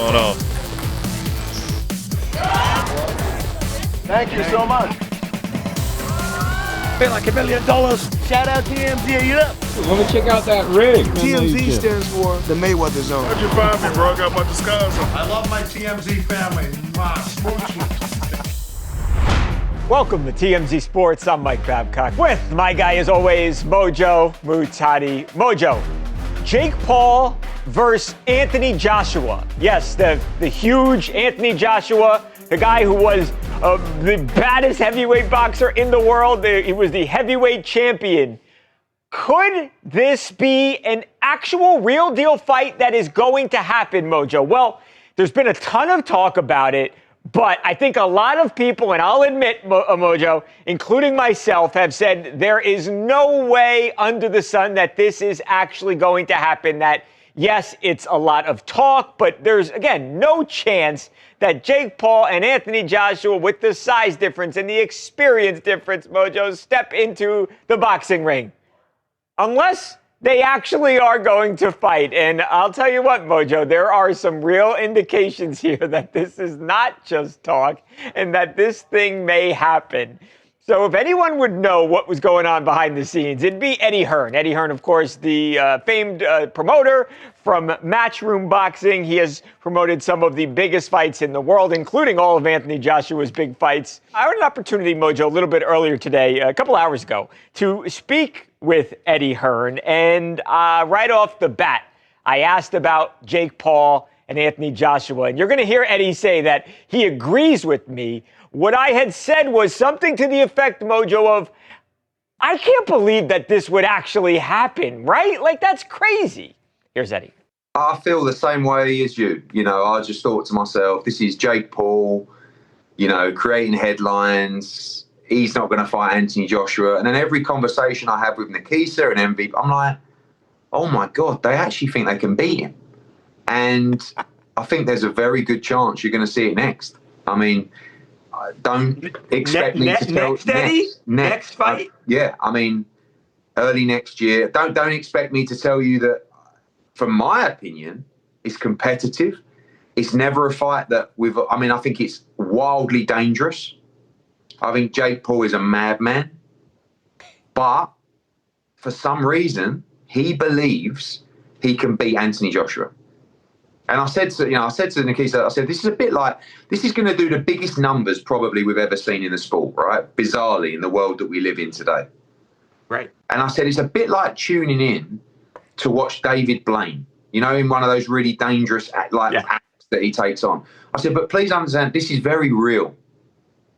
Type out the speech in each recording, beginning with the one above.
going on? Thank you so much. Feel like $1 million. Shout out TMZ, you up? Let me check out that rig. TMZ stands for the Mayweather Zone. How'd you find me, bro? I got my disguise on. I love my TMZ family. Welcome to TMZ Sports. I'm Mike Babcock with my guy, as always, Mojo Muhtadi. Mojo, Jake Paul versus Anthony Joshua. Yes, the huge Anthony Joshua, the guy who was the baddest heavyweight boxer in the world. He was the heavyweight champion. Could this be an actual real deal fight that is going to happen, Mojo? Well, there's been a ton of talk about it. But I think a lot of people, and I'll admit, Mojo, including myself, have said there is no way under the sun that this is actually going to happen. That, yes, it's a lot of talk, but there's, again, no chance that Jake Paul and Anthony Joshua, with the size difference and the experience difference, Mojo, step into the boxing ring. Unless they actually are going to fight. And I'll tell you what, Mojo, there are some real indications here that this is not just talk and that this thing may happen. So if anyone would know what was going on behind the scenes, it'd be Eddie Hearn. Eddie Hearn, of course, the famed promoter from Matchroom Boxing. He has promoted some of the biggest fights in the world, including all of Anthony Joshua's big fights. I had an opportunity, Mojo, a little bit earlier today, a couple hours ago, to speak with Eddie Hearn. And right off the bat, I asked about Jake Paul and Anthony Joshua. And you're going to hear Eddie say that he agrees with me. What I had said was something to the effect, Mojo, of, I can't believe that this would actually happen, right? Like, that's crazy. Here's Eddie. I feel the same way as you. You know, I just thought to myself, this is Jake Paul, you know, creating headlines. He's not going to fight Anthony Joshua. And then every conversation I have with Nikisa and MVP, I'm like, oh my God, they actually think they can beat him. And I think there's a very good chance you're going to see it next. I mean, don't expect me to tell next fight. Yeah, I mean, early next year. Don't expect me to tell you that. From my opinion, it's competitive. It's never a fight that I think it's wildly dangerous. I think Jake Paul is a madman, but for some reason he believes he can beat Anthony Joshua. And I said to Nikisa, I said, this is a bit like, this is going to do the biggest numbers probably we've ever seen in the sport, right? Bizarrely, in the world that we live in today. Right. And I said, it's a bit like tuning in to watch David Blaine, you know, in one of those really dangerous acts that he takes on. I said, but please understand, this is very real.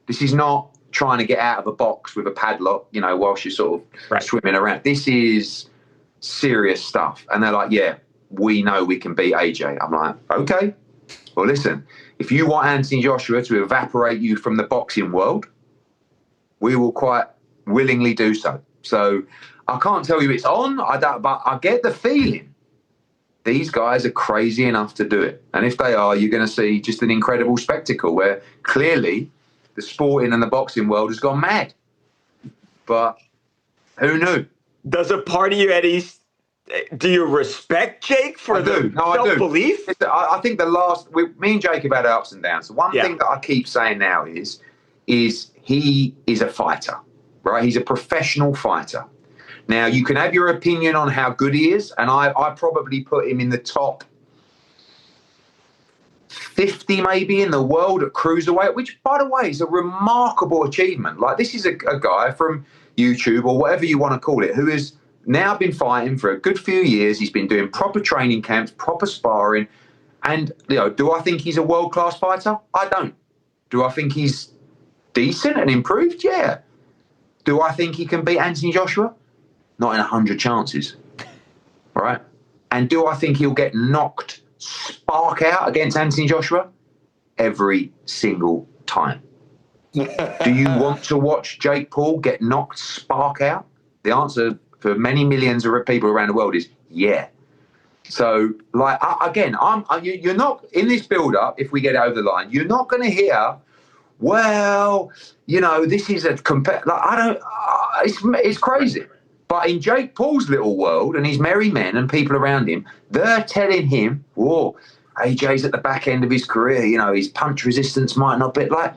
This is not trying to get out of a box with a padlock, you know, whilst you're sort of swimming around. This is serious stuff. And they're like, yeah, we know we can beat AJ. I'm like, okay. Well, listen, if you want Anthony Joshua to evaporate you from the boxing world, we will quite willingly do so. So I can't tell you it's on, but I get the feeling these guys are crazy enough to do it. And if they are, you're going to see just an incredible spectacle where clearly the sporting and the boxing world has gone mad. But who knew? Does a part of you, Eddie, do you respect Jake for the self-belief? I think me and Jake have had ups and downs. The one thing that I keep saying now is he is a fighter, right? He's a professional fighter. Now, you can have your opinion on how good he is, and I probably put him in the top 50 maybe in the world at cruiserweight, which, by the way, is a remarkable achievement. Like, this is a guy from YouTube or whatever you want to call it, who has now been fighting for a good few years. He's been doing proper training camps, proper sparring. And, you know, do I think he's a world-class fighter? I don't. Do I think he's decent and improved? Yeah. Do I think he can beat Anthony Joshua? Not in 100 chances. All right? And do I think he'll get knocked spark out against Anthony Joshua? Every single time. Do you want to watch Jake Paul get knocked spark out? The answer for many millions of people around the world is yeah. So, like, you're not, in this build-up, if we get over the line, you're not going to hear, well, you know, this is it's crazy. But in Jake Paul's little world and his merry men and people around him, they're telling him, whoa, AJ's at the back end of his career. You know, his punch resistance might not be like.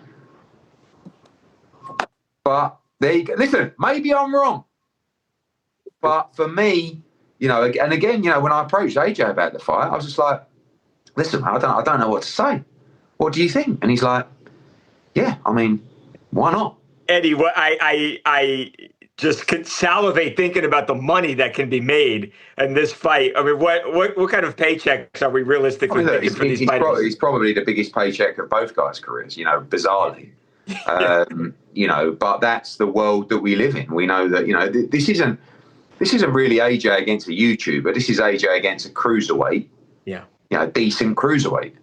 But there you go. Listen, maybe I'm wrong. But for me, you know, and again, you know, when I approached AJ about the fight, I was just like, listen, I don't know what to say. What do you think? And he's like, yeah, I mean, why not? Eddie, what I just could salivate thinking about the money that can be made in this fight. I mean, what kind of paychecks are we realistically thinking for these fighters? He's probably the biggest paycheck of both guys' careers, you know, bizarrely. You know, but that's the world that we live in. We know that, you know, this isn't really AJ against a YouTuber. This is AJ against a cruiserweight. Yeah. You know, decent cruiserweight,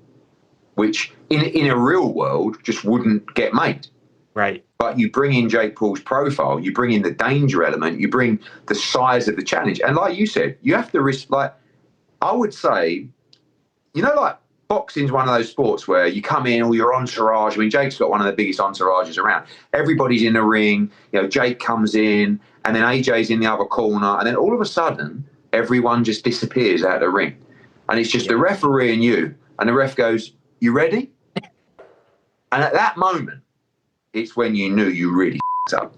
which in a real world just wouldn't get made. Right. But you bring in Jake Paul's profile, you bring in the danger element, you bring the size of the challenge. And like you said, you have to risk, like, I would say, you know, like boxing's one of those sports where you come in, all your entourage. I mean, Jake's got one of the biggest entourages around. Everybody's in the ring. You know, Jake comes in, and then AJ's in the other corner. And then all of a sudden, everyone just disappears out of the ring. And it's just the referee and you. And the ref goes, you ready? And at that moment, it's when you knew you really f***ed up.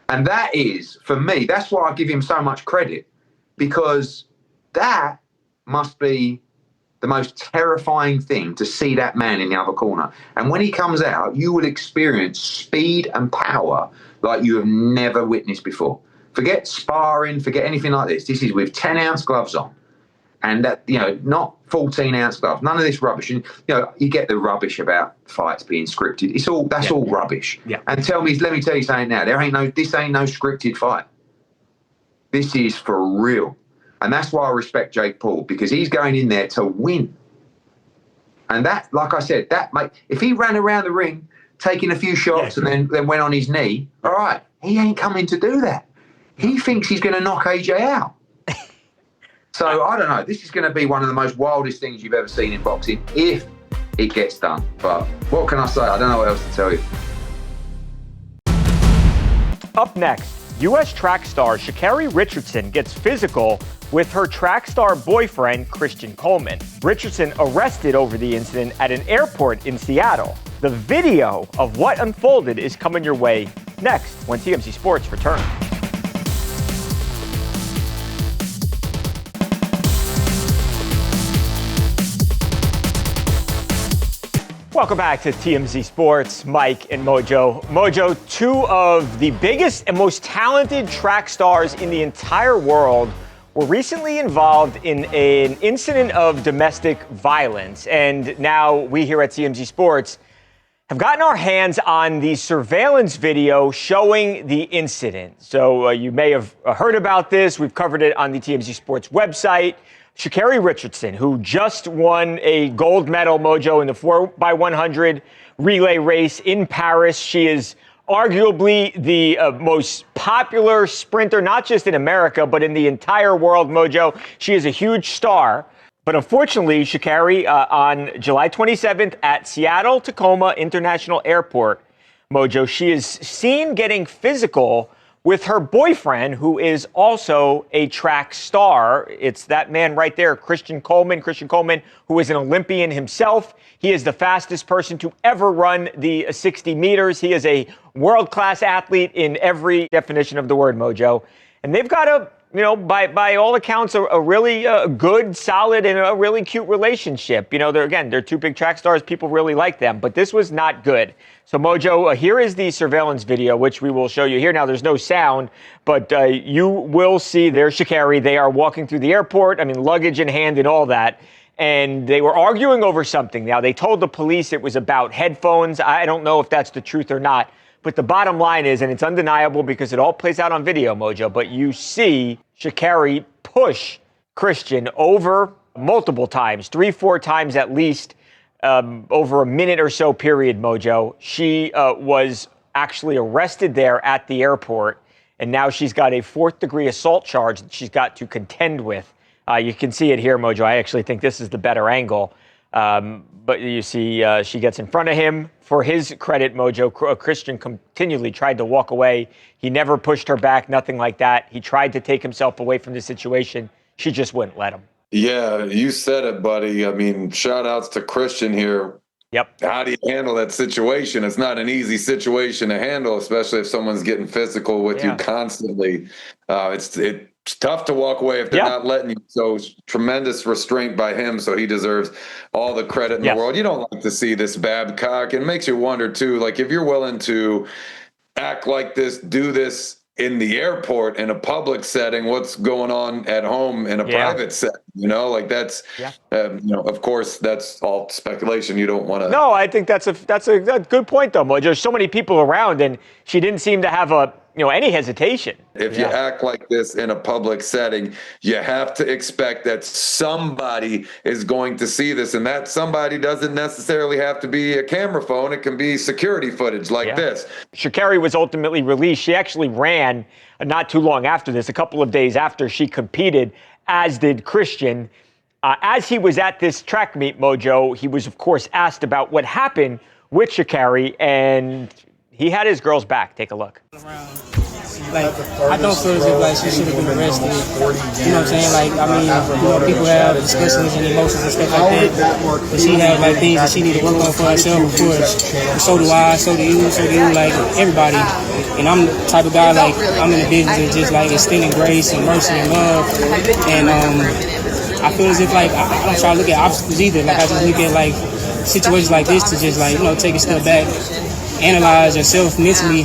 And that is, for me, that's why I give him so much credit, because that must be the most terrifying thing, to see that man in the other corner. And when he comes out, you will experience speed and power like you have never witnessed before. Forget sparring, forget anything like this. This is with 10-ounce gloves on. And that, you know, not 14-ounce gloves. None of this rubbish. And, you know, you get the rubbish about fights being scripted. It's all all rubbish. Yeah. And let me tell you something now. This ain't no scripted fight. This is for real. And that's why I respect Jake Paul, because he's going in there to win. And that, like I said, if he ran around the ring taking a few shots and then went on his knee, all right, he ain't coming to do that. He thinks he's going to knock AJ out. So, I don't know. This is going to be one of the most wildest things you've ever seen in boxing, if it gets done. But what can I say? I don't know what else to tell you. Up next, U.S. track star Sha'Carri Richardson gets physical with her track star boyfriend, Christian Coleman. Richardson arrested over the incident at an airport in Seattle. The video of what unfolded is coming your way next when TMZ Sports returns. Welcome back to TMZ Sports, Mike and Mojo. Mojo, two of the biggest and most talented track stars in the entire world were recently involved in an incident of domestic violence. And now we here at TMZ Sports have gotten our hands on the surveillance video showing the incident. So you may have heard about this. We've covered it on the TMZ Sports website. Sha'Carri Richardson, who just won a gold medal, Mojo, in the 4x100 relay race in Paris. She is arguably the most popular sprinter, not just in America, but in the entire world, Mojo. She is a huge star. But unfortunately, Sha'Carri, on July 27th at Seattle-Tacoma International Airport, Mojo, she is seen getting physical with her boyfriend, who is also a track star. It's that man right there, Christian Coleman. Christian Coleman, who is an Olympian himself. He is the fastest person to ever run the 60 meters. He is a world-class athlete in every definition of the word, Mojo. And they've got a, you know, by all accounts, a really good, solid, and a really cute relationship. You know, they're two big track stars. People really like them, but this was not good. So, Mojo, here is the surveillance video, which we will show you here. Now, there's no sound, but you will see there's Sha'Carri. They are walking through the airport. I mean, luggage in hand and all that. And they were arguing over something. Now, they told the police it was about headphones. I don't know if that's the truth or not. But the bottom line is, and it's undeniable because it all plays out on video, Mojo, but you see Sha'Carri push Christian over multiple times, 3-4 times at least, over a minute or so period, Mojo. She was actually arrested there at the airport, and now she's got a 4th-degree assault charge that she's got to contend with. You can see it here, Mojo. I actually think this is the better angle. But you see she gets in front of him. For his credit, Mojo, Christian continually tried to walk away. He never pushed her back, nothing like that. He tried to take himself away from the situation. She just wouldn't let him. Yeah, you said it, buddy. I mean, shout outs to Christian here. Yep. How do you handle that situation? It's not an easy situation to handle, especially if someone's getting physical with you constantly. It's tough to walk away if they're not letting you. So tremendous restraint by him. So he deserves all the credit in the world. You don't like to see this, Babcock. It makes you wonder too, like if you're willing to act like this, do this in the airport in a public setting, what's going on at home in a private setting, like that's, of course that's all speculation. You don't want to. No, I think that's a good point though, Mo. There's so many people around and she didn't seem to have any hesitation. If you act like this in a public setting, you have to expect that somebody is going to see this, and that somebody doesn't necessarily have to be a camera phone. It can be security footage like this. Sha'Carri was ultimately released. She actually ran not too long after this, a couple of days after she competed, as did Christian. As he was at this track meet, Mojo, he was, of course, asked about what happened with Sha'Carri, and he had his girl's back. Take a look. Like, I don't feel as if like she should have been arrested. You know what I'm saying? Like, I mean, people have discussions and emotions and stuff like that. But she had like things that she need to work on for herself, of course. And so do I, so do you, like everybody. And I'm the type of guy, like, I'm in the business of just like extending grace and mercy and love. And I feel as if like I don't try to look at obstacles either. Like I just look at like situations like this to just like, take a step back, analyze yourself mentally,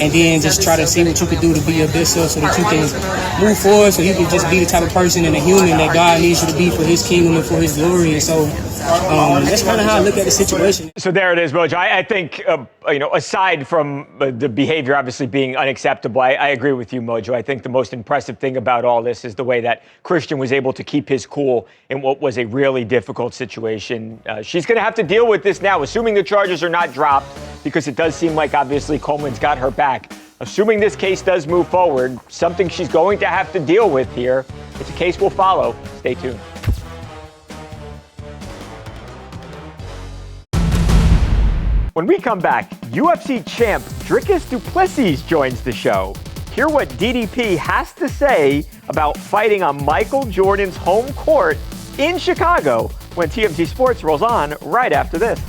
and then just try to see what you can do to be your best self so that you can move forward, so you can just be the type of person and a human that God needs you to be for his kingdom and for his glory. And so that's kind of how I look at the situation. So there it is, Mojo. I think, aside from the behavior obviously being unacceptable, I agree with you, Mojo. I think the most impressive thing about all this is the way that Christian was able to keep his cool in what was a really difficult situation. She's going to have to deal with this now, assuming the charges are not dropped, because it does seem like obviously Coleman's got her back. Assuming this case does move forward, something she's going to have to deal with here. It's a case we'll follow. Stay tuned. When we come back, UFC champ Dricus du Plessis joins the show. Hear what DDP has to say about fighting on Michael Jordan's home court in Chicago when TMZ Sports rolls on right after this.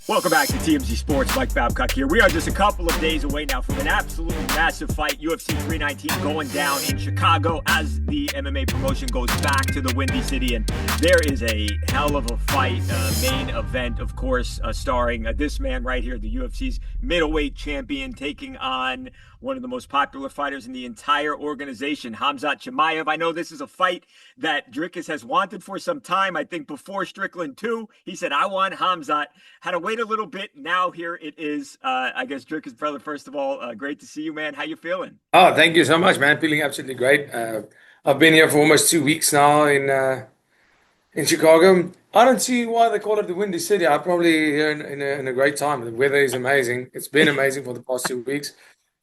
Welcome back to TMZ Sports. Mike Babcock here. We are just a couple of days away now from an absolutely massive fight, UFC 319, going down in Chicago as the MMA promotion goes back to the Windy City. And there is a hell of a fight, main event, of course, starring this man right here, the UFC's middleweight champion, taking on one of the most popular fighters in the entire organization, Khamzat Chimaev. I know this is a fight that Dricus has wanted for some time. I think before Strickland 2, he said, I want Khamzat. Had to wait a little bit. Now here it is. I guess Dricus' brother, first of all, great to see you, man. How you feeling? Oh, thank you so much, man. Feeling absolutely great. I've been here for almost 2 weeks now in Chicago. I don't see why they call it the Windy City. I'm probably here in a great time. The weather is amazing. It's been amazing for the past 2 weeks.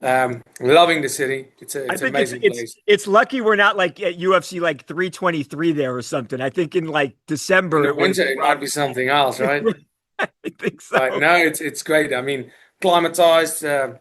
Loving the city. It's an amazing place. It's lucky we're not like at UFC like 323 there or something. I think in like December. In the winter, it might be something else, right? I think so. But no, it's great. I mean, climatized,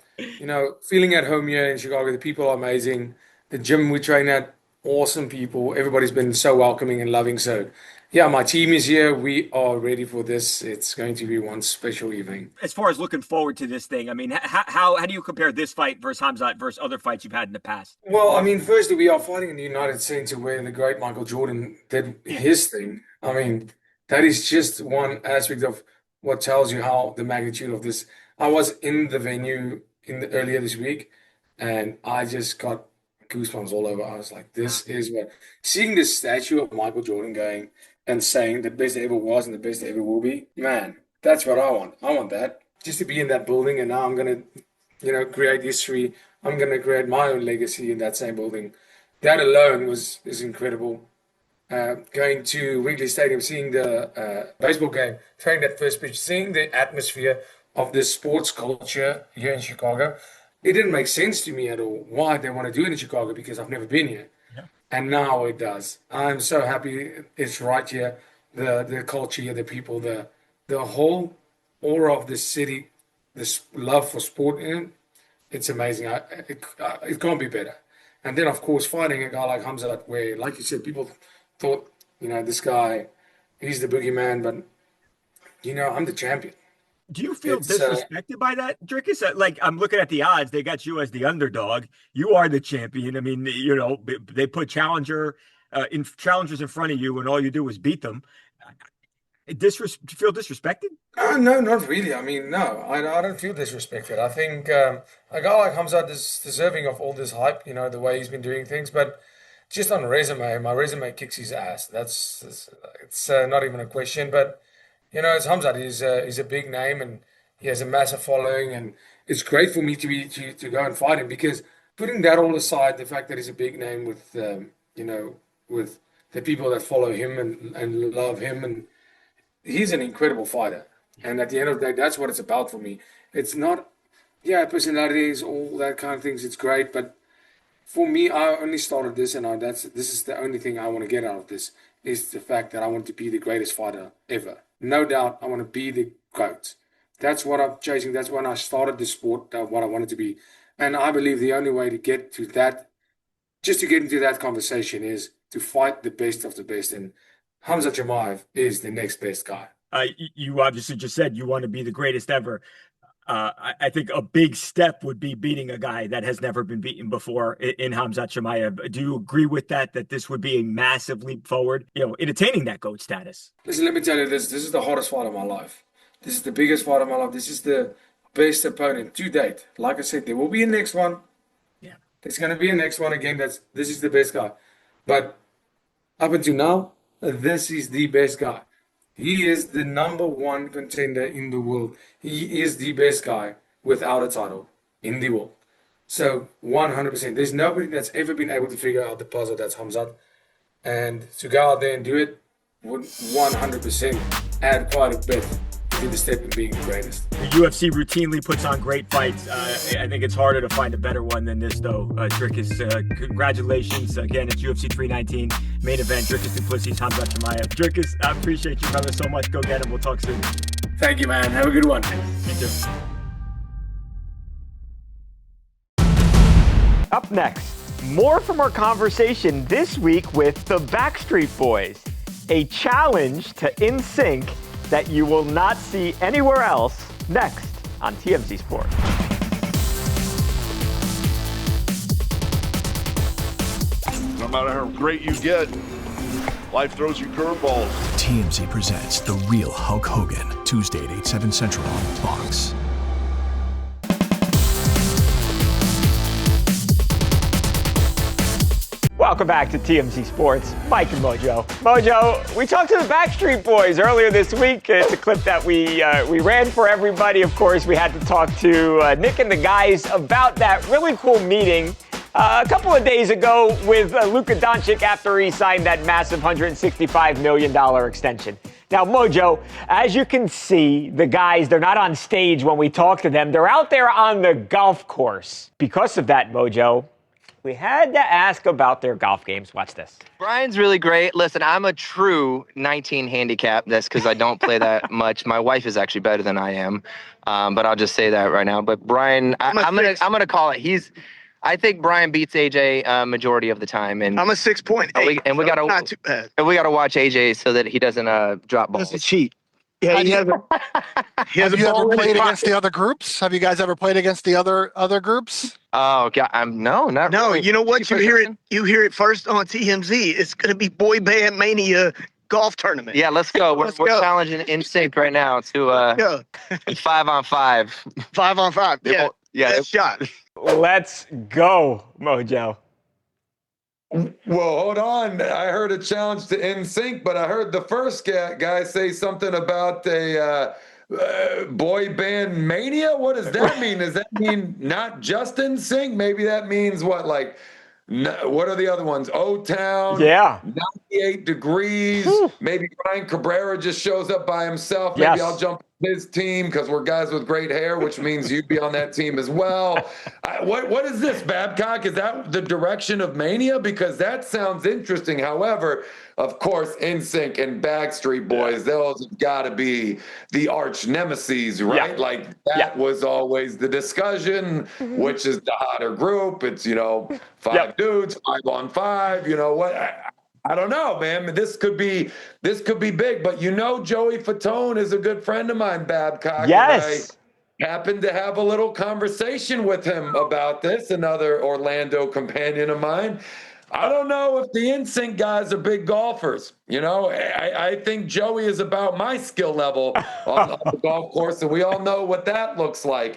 feeling at home here in Chicago. The people are amazing. The gym we train at, awesome people. Everybody's been so welcoming and loving. So, yeah, my team is here. We are ready for this. It's going to be one special evening. As far as looking forward to this thing, I mean, how do you compare this fight versus Khamzat versus other fights you've had in the past? Well, I mean, firstly, we are fighting in the United Center where the great Michael Jordan did his thing. I mean, that is just one aspect of what tells you how the magnitude of this. I was in the venue earlier this week, and I just got goosebumps all over. I was like, this is what... Seeing this statue of Michael Jordan going and saying the best ever was and the best ever will be, man, that's what I want. I want that. Just to be in that building, and now I'm going to, create history. I'm going to create my own legacy in that same building. That alone is incredible. Going to Wrigley Stadium, seeing the baseball game, trying that first pitch, seeing the atmosphere of this sports culture here in Chicago. It didn't make sense to me at all why they want to do it in Chicago, because I've never been here. Yeah. And now it does. I'm so happy it's right here. The culture here, the people, the whole aura of this city, this love for sport in it, it's amazing. It can't be better. And then, of course, fighting a guy like Hamzat, where, like you said, people thought, this guy, he's the boogeyman, but, I'm the champion. Do you feel disrespected by that, Drickus? Like, I'm looking at the odds. They got you as the underdog. You are the champion. I mean, they put challengers in front of you, and all you do is beat them. Do you feel disrespected? No, not really. I mean, no, I don't feel disrespected. I think a guy like Hamzat is deserving of all this hype, the way he's been doing things. But just on resume, my resume kicks his ass. It's not even a question. But it's Hamzat. He's a big name and he has a massive following, and it's great for me to go and fight him, because putting that all aside, the fact that he's a big name with with the people that follow him and love him, and he's an incredible fighter. And at the end of the day, that's what it's about for me. It's not, personalities, all that kind of things. It's great. But for me, I only started this, and this is the only thing I want to get out of this, is the fact that I want to be the greatest fighter ever. No doubt, I want to be the GOAT. That's what I'm chasing. That's when I started the sport, what I wanted to be. And I believe the only way to get to that, just to get into that conversation, is to fight the best of the best. And Hamzat Chimaev is the next best guy. You obviously just said you want to be the greatest ever. I think a big step would be beating a guy that has never been beaten before in Hamzat Chimaev. Do you agree with that this would be a massive leap forward, in attaining that GOAT status? Listen, let me tell you this. This is the hardest fight of my life. This is the biggest fight of my life. This is the best opponent to date. Like I said, there will be a next one. Yeah. There's going to be a next one again. This is the best guy. But up until now, this is the best guy. He is the number one contender in the world. He is the best guy without a title in the world. So 100%. There's nobody that's ever been able to figure out the puzzle that's Hamzat. And to go out there and do it would 100% add quite a bit to the step in being the greatest. The UFC routinely puts on great fights. I think it's harder to find a better one than this, though. Drickus, congratulations. Again, it's UFC 319 main event. Drickus du Plessis, Hamzat Chimaev. Drickus, I appreciate you, brother, so much. Go get him. We'll talk soon. Thank you, man. Have a good one. You too. Up next, more from our conversation this week with the Backstreet Boys. A challenge to NSYNC that you will not see anywhere else, next on TMZ Sports. No matter how great you get, life throws you curveballs. TMZ presents The Real Hulk Hogan, Tuesday at 8, 7 Central on Fox. Welcome back to TMZ Sports. Mike and Mojo. Mojo, we talked to the Backstreet Boys earlier this week. It's a clip that we ran for everybody. Of course, we had to talk to Nick and the guys about that really cool meeting a couple of days ago with Luka Doncic after he signed that massive $165 million extension. Now, Mojo, as you can see, the guys, they're not on stage when we talk to them. They're out there on the golf course. Because of that, Mojo, we had to ask about their golf games. Watch this. Brian's really great. Listen, I'm a true 19 handicap. That's because I don't play that much. My wife is actually better than I am, but I'll just say that right now. But Brian, I'm gonna call it. I think Brian beats AJ majority of the time, and I'm a 6.8. And we gotta not too bad. And we gotta watch AJ so that he doesn't drop balls. That's a cheat. Yeah, he has Have you ever played against the other groups? Have you guys ever played against the other groups? Oh God, not really. You know what? You hear it first on TMZ. It's gonna be Boy Band Mania golf tournament. Yeah, let's go. We're challenging NSYNC right now to 5-on-5. 5-on-5. Yeah, shot. Let's go, Mojo. Well, hold on. I heard a challenge to NSYNC, but I heard the first guy say something about a boy band mania. What does that mean? Does that mean not just NSYNC? Maybe that means what? Like, what are the other ones? O-Town. Yeah. 98 Degrees. Maybe Ryan Cabrera just shows up by himself. Maybe Yes. I'll jump his team because we're guys with great hair, which means you'd be on that team as well. What is this, Babcock? Is that the direction of Mania? Because that sounds interesting. However, of course, NSYNC and Backstreet Boys, those have got to be the arch nemesis, right? Yeah. Like that was always the discussion, which is the hotter group. It's, five dudes, 5 on 5, what? I don't know, man. This could be big, but Joey Fatone is a good friend of mine, Babcock. Yes. And I happened to have a little conversation with him about this, another Orlando companion of mine. I don't know if the NSYNC guys are big golfers. I think Joey is about my skill level on the golf course, and we all know what that looks like.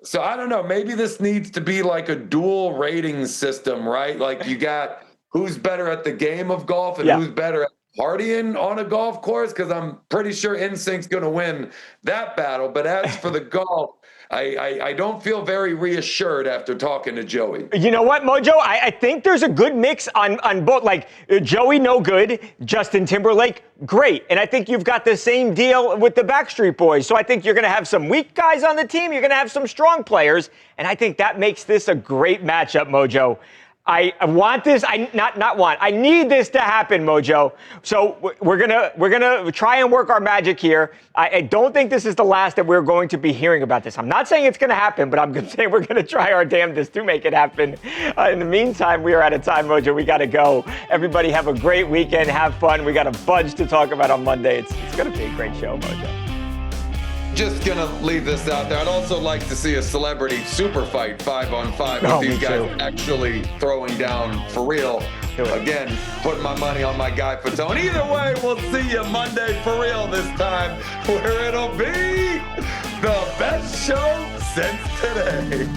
So I don't know. Maybe this needs to be like a dual rating system, right? Like you got who's better at the game of golf and who's better at partying on a golf course, because I'm pretty sure NSYNC's going to win that battle. But as for the golf, I don't feel very reassured after talking to Joey. You know what, Mojo? I think there's a good mix on both. Like, Joey, no good. Justin Timberlake, great. And I think you've got the same deal with the Backstreet Boys. So I think you're going to have some weak guys on the team. You're going to have some strong players. And I think that makes this a great matchup, Mojo. I want this. I need this to happen, Mojo. So we're gonna try and work our magic here. I don't think this is the last that we're going to be hearing about this. I'm not saying it's going to happen, but I'm going to say we're going to try our damnedest to make it happen. In the meantime, we are out of time, Mojo. We got to go. Everybody have a great weekend. Have fun. We got a bunch to talk about on Monday. It's going to be a great show, Mojo. Just gonna leave this out there. I'd also like to see a celebrity super fight 5 on 5 with these guys actually throwing down for real. Again, putting my money on my guy Fatone. Either way, we'll see you Monday for real this time, where it'll be the best show since today.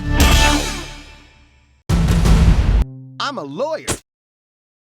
I'm a lawyer.